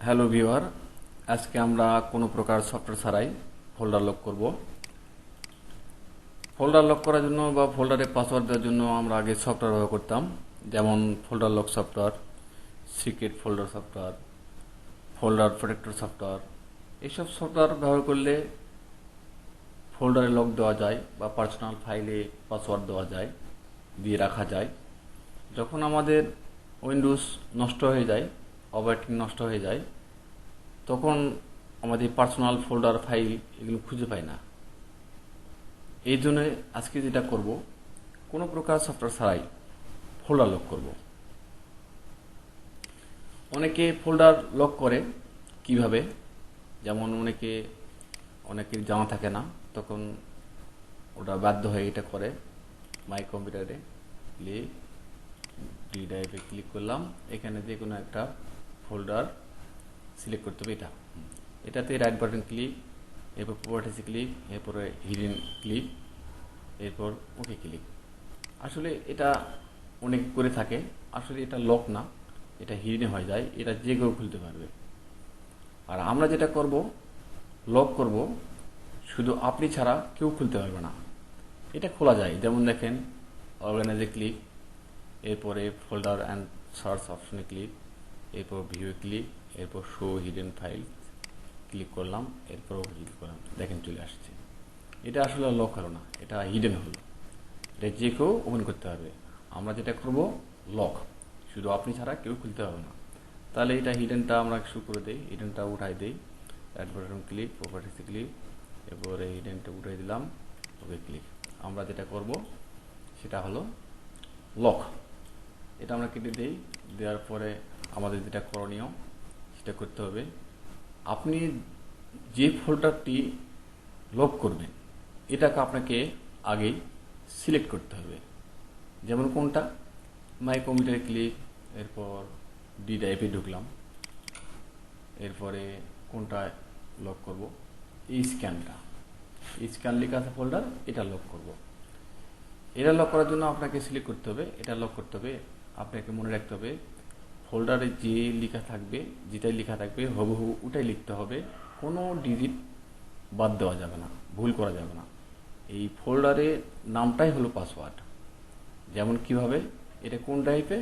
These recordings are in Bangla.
হ্যালো ভিউয়ার, আজকে আমরা কোনো প্রকার সফটওয়্যার ছাড়াই ফোল্ডার লক করব। ফোল্ডার লক করার জন্য বা ফোল্ডারে পাসওয়ার্ড দেওয়ার জন্য আমরা আগে সফটওয়্যার ব্যবহার করতাম, যেমন folder lock software, secret folder software, folder protector software. এইসব সফটওয়্যার ব্যবহার করলে ফোল্ডারে লক দেওয়া যায় বা পার্সোনাল ফাইলে পাসওয়ার্ড দেওয়া যায়, দিয়ে রাখা যায়। যখন আমাদের উইন্ডোজ নষ্ট হয়ে যায়, অপারেটিং নষ্ট হয়ে যায়, তখন আমাদের পার্সোনাল ফোল্ডার ফাইল এগুলো খুঁজে পায় না। এই জন্য আজকে যেটা করব, কোনো প্রকার সফটওয়্যার ছাড়াই ফোল্ডার লক করব। অনেকে ফোল্ডার লক করে কিভাবে, যেমন অনেকের জানা থাকে না, তখন ওটা বাধ্য হয়ে এটা করে। মাই কম্পিউটারে ডি ড্রাইভে ক্লিক করলাম, এখানে যে কোনো একটা ফোল্ডার সিলেক্ট করতে হবে। এটাতে রাইট বাটন ক্লিক, এরপর প্রপার্টিসে ক্লিক, এরপরে হিডেন ক্লিক, এরপর ওকে ক্লিক। আসলে এটা অনেক করে থাকে, আসলে এটা লক না, এটা হিডেন হয়ে যায়, এটা যে কেউ খুলতে পারবে। আর আমরা যেটা করব, লক করব, শুধু আপনি ছাড়া কেউ খুলতে পারবে না। এটা খোলা যায়, যেমন দেখেন অর্গানাইজে ক্লিক, এরপরে ফোল্ডার অ্যান্ড সার্চ অপশনে ক্লিক, এরপর ভিউ ক্লিক, এরপর শো হিডেন ফাইল ক্লিক করলাম, এরপর ওকে ক্লিক করলাম, দেখেন চলে আসছে। এটা আসলে লক হলো না, এটা হিডেন হলো। এটা যে কেউ ওপেন করতে পারবে। আমরা যেটা করব লক, শুধু আপনি ছাড়া কেউ খুলতে পারবে না। তাহলে এটা হিডেনটা আমরা শুরু করে দিই, হিডেনটা উঠাই দিই, অ্যাড বাটন ক্লিক, প্রপার্টিসে ক্লিক, এরপরে হিডেনটা উঠাই দিলাম, ওকে ক্লিক। আমরা যেটা করব সেটা হলো লক। এটা আমরা কেটে দিই, দেওয়ার পরে আমাদের যেটা করণীয় সেটা করতে হবে, আপনি যে ফোল্ডারটি লক করবেন এটাকে আপনাকে আগেই সিলেক্ট করতে হবে। যেমন কোনটা, মাই কম্পিউটারে ক্লিক, এরপর ডি ড্রাইভে ঢুকলাম, এরপরে কোনটা লক করব, এই স্ক্যানটা, স্ক্যান লেখা আছে ফোল্ডার, এটা লক করব। এটা লক করার জন্য আপনাকে সিলেক্ট করতে হবে, এটা লক করতে হবে। আপনাকে মনে রাখতে হবে, ফোল্ডারে যে লেখা থাকবে, যেটাই লেখা থাকবে হুবহু ওটাই লিখতে হবে, কোনো ডিজিট বাদ দেওয়া যাবে না, ভুল করা যাবে না। এই ফোল্ডারের নামটাই হলো পাসওয়ার্ড। যেমন কিভাবে, এটা কোন ড্রাইভে,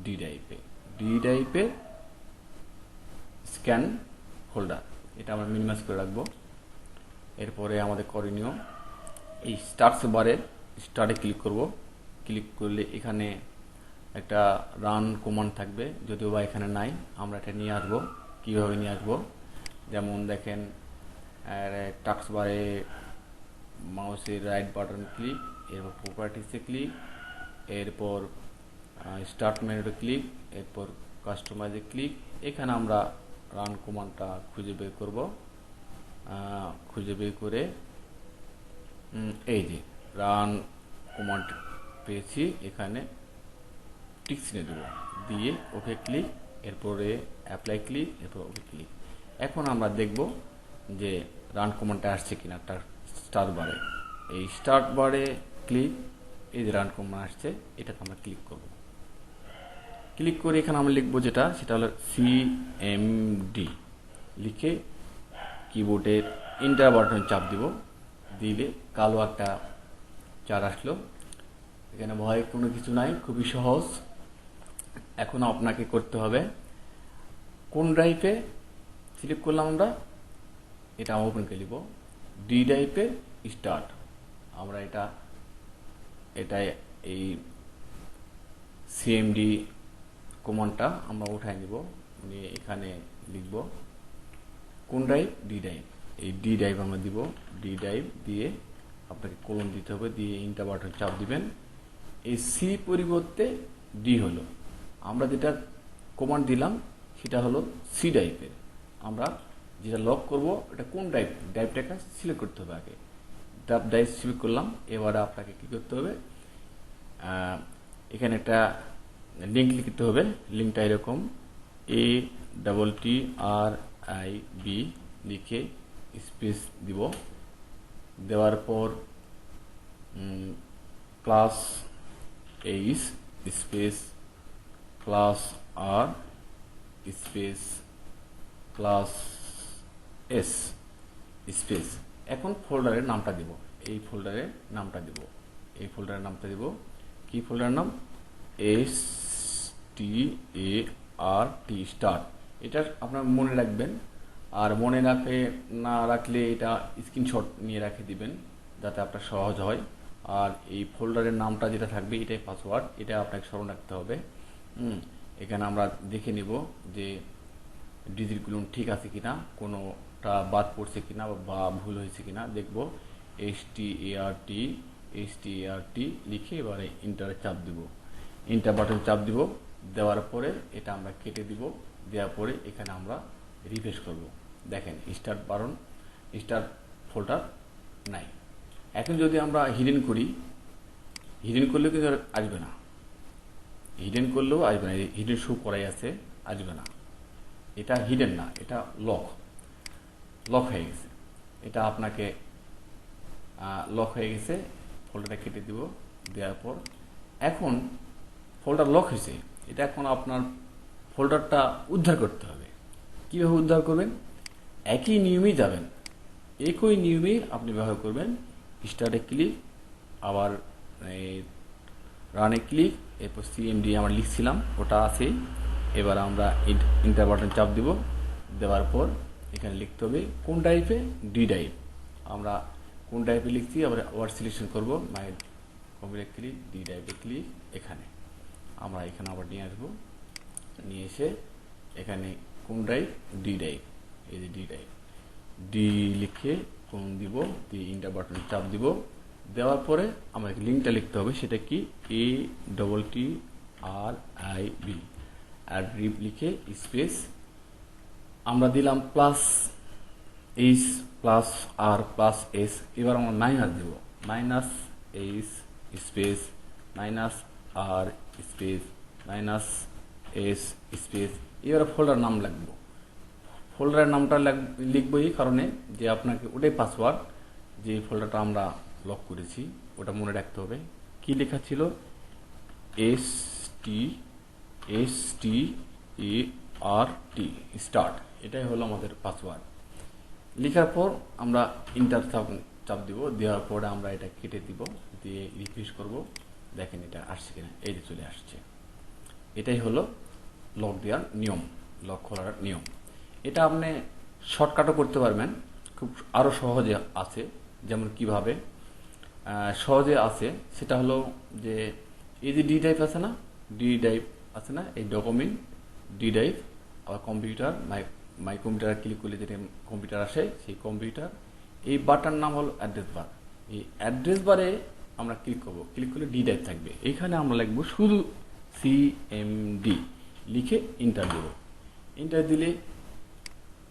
ডি ড্রাইভে, ডি ড্রাইভে স্ক্যান ফোল্ডার, এটা আমরা মিনিমাইজ করে রাখবো। এরপরে আমাদের করণীয়, এই স্টার্টস বারে স্টার্টে ক্লিক করব। ক্লিক করলে এখানে একটা রান কমান্ড থাকবে, যদিও বা এখানে নাই, আমরা এটা নিয়ে আসবো। কীভাবে নিয়ে আসবো, যেমন দেখেন টাস্ক বারে মাউসের রাইট বাটন ক্লিক, এরপর প্রপার্টিসে ক্লিক, এরপর স্টার্ট মেনুতে ক্লিক, এরপর কাস্টমাইজে ক্লিক। এখানে আমরা রান কমান্ডটা খুঁজে বের করব। খুঁজে বের করে এই যে রান কমান্ড পেয়েছি, এখানে টিক চিহ্ন দেব, দিয়ে ওকে ক্লিক, এরপরে অ্যাপ্লাই ক্লিক, এরপর ওকে ক্লিক। এখন আমরা দেখব যে রান কমান্ডটা আসছে কিনা। স্টার্ট বারে, এই স্টার্ট বারে ক্লিক, এই যে রান কমান্ড আসছে, এটাতে আমরা ক্লিক করব। ক্লিক করে এখানে আমরা লিখবো যেটা, সেটা হলো সিএমডি লিখে কিবোর্ডের এন্টার বাটন চাপ দিব, দিলে কালো একটা চার আসলো। এখানে ভয় কোনো কিছু নাই, খুবই সহজ। এখন আপনাকে করতে হবে, কোন ড্রাইভে সিলেক্ট করলাম আমরা, এটা ওপেন করে নিব, ডি ড্রাইভে স্টার্ট। আমরা এটা এই সিএমডি কমান্ডটা আমরা উঠাই নিব, নিয়ে এখানে লিখব কোন ড্রাইভ, ডি ড্রাইভ। এই ডি ড্রাইভ আমরা দিব, ডি ড্রাইভ দিয়ে আপনাকে কোলন দিতে হবে, দিয়ে এন্টার বাটন চাপ দিবেন। এই সি পরিবর্তে ডি হলো, আমরা যেটা কমান্ড দিলাম সেটা হলো সি ড্রাইভের। আমরা যেটা লক করব এটা কোন ড্রাইভ, ড্রাইভটাকে সিলেক্ট করতে হবে আগে। ড্রাইভ সিলেক্ট করলাম, এবারে আপনাকে কী করতে হবে, এখানে একটা লিঙ্ক লিখতে হবে। লিঙ্কটা এরকম ATTRIB লিখে স্পেস দিব, দেওয়ার পর ক্লাস এইচ স্পেস ক্লাস আর স্পেস প্লাস এস স্পেস। এখন ফোল্ডারের নামটা দিব, এই ফোল্ডারের নামটা দিব, এই ফোল্ডারের নামটা দিব কি ফোল্ডারের নাম? START start. এটা আপনার মনে রাখবেন, আর মনে না রাখলে এটা স্ক্রিনশট নিয়ে রেখে দিবেন যাতে আপনার সহজ হয়। আর এই ফোল্ডারের নামটা যেটা থাকবে এটাই পাসওয়ার্ড, এটা আপনাকে স্মরণ রাখতে হবে। এখানে আমরা দেখে নিব যে ডিজিটগুলো ঠিক আছে কিনা, কোনোটা বাদ পড়ছে কিনা বা ভুল হয়েছে কিনা দেখব। START লিখে এবারে ইন্টারে চাপ দিব, ইন্টার বাটন চাপ দিব। দেওয়ার পরে এটা আমরা কেটে দিব, দেওয়ার পরে এখানে আমরা রিফ্রেশ করব। দেখেন স্টার্ট ফোল্ডার নাই। এখন যদি আমরা হিডেন করি, হিডেন করলেও কিন্তু আসবে না, হিডেন করলেও আসবে না, হিডেন শো করাই আছে, আসবে না। এটা হিডেন না, এটা লক হয়ে গেছে। এটা আপনাকে লক হয়ে গেছে, ফোল্ডারটা কেটে দিব। দেওয়ার পর এখন ফোল্ডার লক হয়েছে, এটা এখন আপনার ফোল্ডারটা উদ্ধার করতে হবে। কীভাবে উদ্ধার করবেন? একই নিয়মেই যাবেন, একই নিয়মেই আপনি ব্যবহার করবেন। স্টার্টে ক্লিক, আবার রানে ক্লিক, এরপর CMD আমরা লিখছিলাম ওটা আছে। এবার আমরা ইন্টার বাটন চাপ দিব, দেওয়ার পর এখানে লিখতে হবে কোন টাইপে, ডি টাইপ। আমরা কোন টাইপে লিখছি আবার সিলেকশন করব, মাই কম্পিউটার ক্লিক, ডি টাইপে ক্লিক। এখানে আমরা এখানে আবার নিয়ে আসবো, নিয়ে এসে এখানে কোন টাইপ, ডি টাইপ, এই যে ডি টাইপ, ডি লিখে কোন দিব, দিয়ে ইন্টার বাটন চাপ দিব। দেওয়ার পরে আমাকে লিঙ্কটা লিখতে হবে, সেটা কি ATTRIB, আর রিপ লিখে স্পেস আমরা দিলাম প্লাস এইচ প্লাস আর প্লাস এস। এবার আমরা মাইনাস দেব, minus H space minus R space minus S space. এবার ফোল্ডার নাম লিখবো, ফোল্ডারের নামটা লিখবো এই কারণে যে আপনাকে ওটাই পাসওয়ার্ড, যে ফোল্ডারটা আমরা লক করেছি ওটা মনে রাখতে হবে। কি লেখা ছিল? START স্টার্ট, এটাই হলো আমাদের পাসওয়ার্ড। লেখার পর আমরা ইন্টার চাপ দিব, দেওয়ার পরে আমরা এটা কেটে দিব, দিয়ে রিফ্রেশ করব। দেখেন এটা আসছে কিনা, এই যে চলে আসছে। এটাই হলো লক দেওয়ার নিয়ম, লক খোলার নিয়ম। এটা আপনি শর্টকাটও করতে পারবেন, খুব আরও সহজে আছে। যেমন কিভাবে সহজে আছে সেটা হলো যে এই যে ডি টাইপ আছে না, ডি টাইপ আছে না, এই ডকুমেন্ট ডি টাইপ, আবার কম্পিউটার মাই কম্পিউটার ক্লিক করলে যেটা কম্পিউটার আসে, সেই কম্পিউটার। এই বারটার নাম হলো অ্যাড্রেস বার। এই অ্যাড্রেস বারে আমরা ক্লিক করব, ক্লিক করলে ডি টাইপ থাকবে। এইখানে আমরা লিখবো শুধু CMD লিখে ইন্টার দেব। ইন্টার দিলে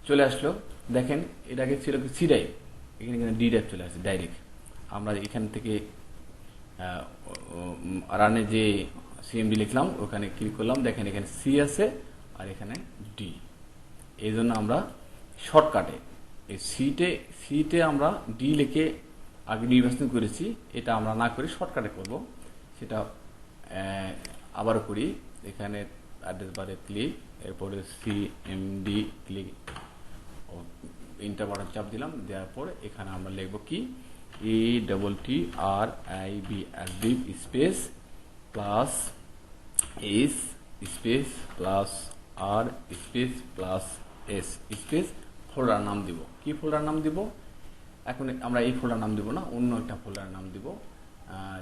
চলে আসলো। দেখেন এটা আগে ছিল সি ড্রাইভ, এখানে কিন্তু ডি ড্রাইভ চলে আসছে ডাইরেক্ট। আমরা এখান থেকে রানে যে CMD লিখলাম ওখানে ক্লিক করলাম, দেখেন এখানে সি আছে আর এখানে ডি। এই জন্য আমরা শর্টকাটে এই সিটে আমরা ডি লিখে আগে নির্বাচন করেছি, এটা আমরা না করে শর্টকাটে করব। সেটা আবারও করি, এখানে অ্যাড্রেস বারে ক্লিক, এরপরে CMD ক্লিক, ইন্টার বাটন চাপ দিলাম। দেওয়ার পর এখানে আমরা লিখব কি ATTRIB space plus S space plus R space plus S space folder নাম দিব। কি ফোল্ডার নাম দিব? এখন আমরা এই ফোল্ডার নাম দিব না, অন্য একটা ফোল্ডার নাম দিব।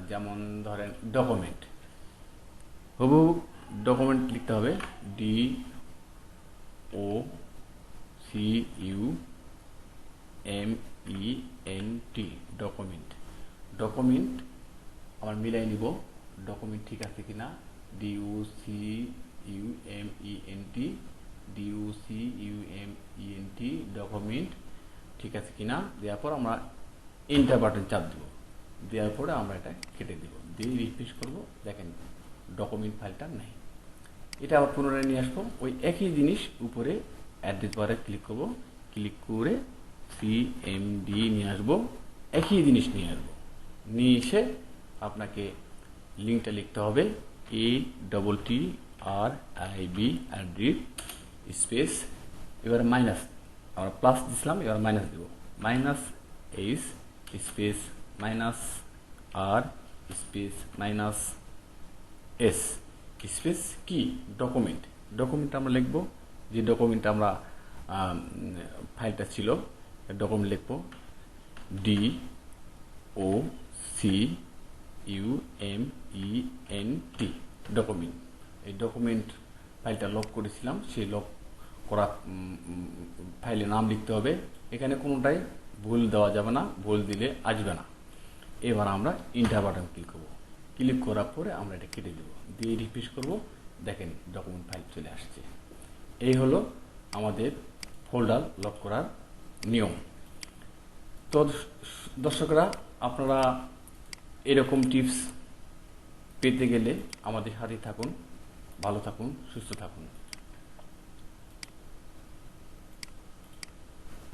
যেমন ধরেন ডকুমেন্ট, হুবহু ডকুমেন্ট লিখতে হবে, DOCUMENT ডকুমেন্ট। ডকুমেন্ট আমার মিলাই নিব, ডকুমেন্ট ঠিক আছে কিনা, DOCUMENT ডকুমেন্ট ঠিক আছে কিনা। দেওয়ার পর আমরা এন্টার বাটন চাপ দেব, দেওয়ার পরে আমরা এটা কেটে দেব, দিয়ে রিফ্রেশ করব। দেখেন ডকুমেন্ট ফাইলটা নাই। এটা আবার পুনরায় নিয়ে আসবো, ওই একই জিনিস উপরে অ্যাড্রেস বারে ক্লিক করব, ক্লিক করে CMD নিয়ে আসবো, একই জিনিস নিয়ে আসবো। নিয়ে এসে আপনাকে লিঙ্কটা লিখতে হবে ATTRIB স্পেস এবারে মাইনাস, আমরা প্লাস দিছিলাম, এবার মাইনাস দেব। Minus H space minus R space minus S space কি ডকুমেন্ট। ডকুমেন্ট আমরা লিখব, যে ডকুমেন্ট আমরা ফাইলটা ছিল ডকুমেন্ট লিখব D O C U M E N T document. এই ডকুমেন্ট ফাইলটা লক করেছিলাম, সেই লক করা ফাইলের নাম লিখতে হবে। এখানে কোনোটাই ভুল দেওয়া যাবে না, ভুল দিলে আসবে না। এবার আমরা ইন্টার বাটন ক্লিক করব। ক্লিক করার পরে আমরা এটা কেটে দেবো, দিয়ে রিফ্রেশ করব। দেখেন ডকুমেন্ট ফাইল চলে আসছে। এই হলো আমাদের ফোল্ডার লক করার নিয়ম। তো দর্শকরা, আপনারা এরকম টিপস পেতে গেলে আমাদের সাথে থাকুন। ভালো থাকুন, সুস্থ থাকুন।